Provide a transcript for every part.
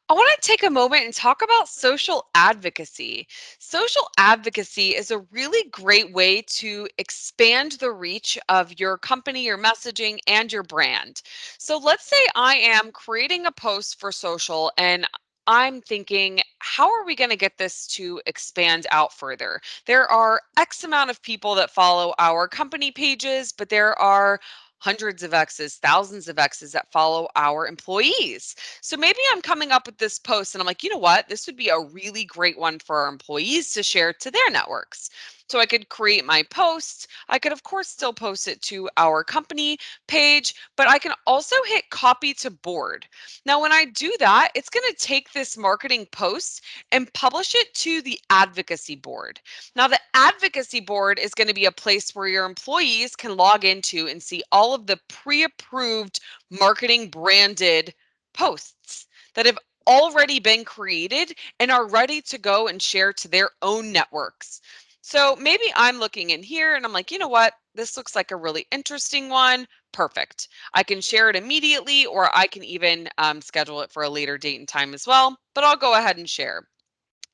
I want to take a moment and talk about social advocacy. Social advocacy is a really great way to expand the reach of your company, your messaging, and your brand. So let's say I am creating a post for social and I'm thinking, how are we going to get this to expand out further? There are X amount of people that follow our company pages, but there are hundreds of X's, thousands of X's that follow our employees. So maybe I'm coming up with this post and I'm like, you know what? This would be a really great one for our employees to share to their networks. So I could create my post. I could, of course, still post it to our company page, but I can also hit copy to board. Now, when I do that, it's going to take this marketing post and publish it to the advocacy board. Now, the advocacy board is going to be a place where your employees can log into and see all of the pre approved marketing branded posts that have already been created and are ready to go and share to their own networks. So maybe I'm looking in here and I'm like, you know what? This looks like a really interesting one. Perfect. I can share it immediately, or I can even schedule it for a later date and time as well. But I'll go ahead and share.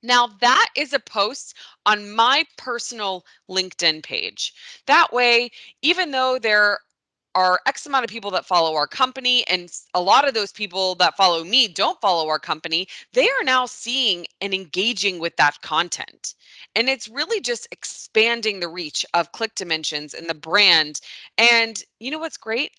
Now, that is a post on my personal LinkedIn page. That way, even though there are X amount of people that follow our company, and a lot of those people that follow me don't follow our company, they are now seeing and engaging with that content. And it's really just expanding the reach of ClickDimensions and the brand. And you know what's great?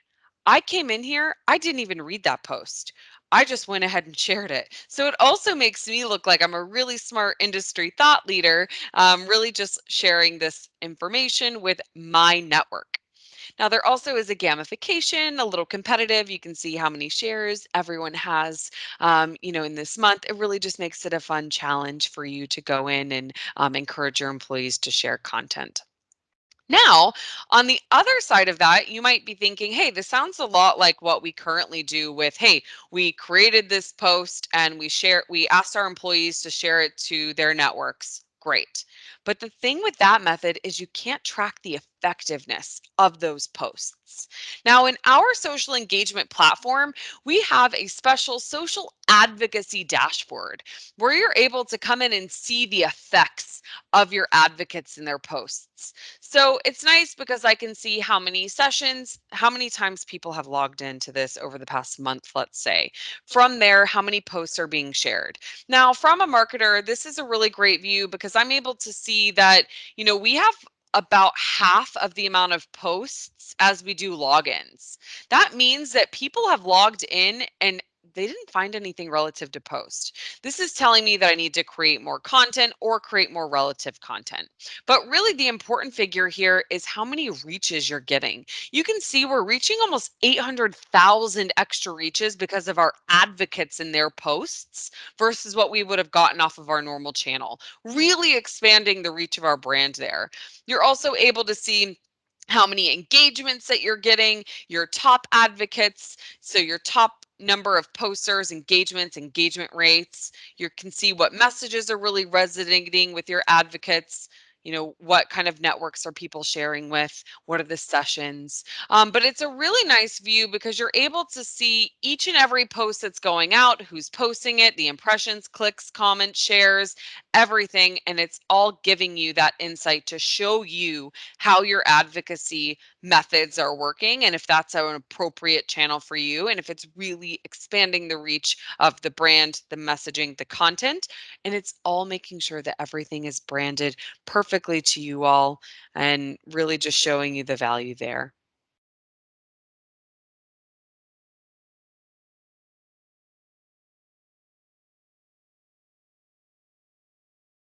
I came in here, I didn't even read that post. I just went ahead and shared it. So it also makes me look like I'm a really smart industry thought leader, really just sharing this information with my network. Now, there also is a gamification, a little competitive. You can see how many shares everyone has, in this month. It really just makes it a fun challenge for you to go in and encourage your employees to share content. Now, on the other side of that, you might be thinking, hey, this sounds a lot like what we currently do with, hey, we created this post and we asked our employees to share it to their networks. Great. But the thing with that method is you can't track the effectiveness of those posts. Now, in our social engagement platform, we have a special social advocacy dashboard where you're able to come in and see the effects of your advocates in their posts. So it's nice because I can see how many sessions, how many times people have logged into this over the past month, let's say. From there, how many posts are being shared. Now, from a marketer, this is a really great view because I'm able to see that, we have about half of the amount of posts as we do logins. That means that people have logged in and they didn't find anything relative to post. This is telling me that I need to create more content or create more relative content. But really, the important figure here is how many reaches you're getting. You can see we're reaching almost 800,000 extra reaches because of our advocates in their posts versus what we would have gotten off of our normal channel, really expanding the reach of our brand there. You're also able to see how many engagements that you're getting, your top advocates, so your top number of posters, engagements, engagement rates. You can see what messages are really resonating with your advocates. What kind of networks are people sharing with? What are the sessions? But it's a really nice view because you're able to see each and every post that's going out, who's posting it, the impressions, clicks, comments, shares, everything. And it's all giving you that insight to show you how your advocacy methods are working and if that's an appropriate channel for you and if it's really expanding the reach of the brand, the messaging, the content. And it's all making sure that everything is branded perfectly to you all and really just showing you the value there.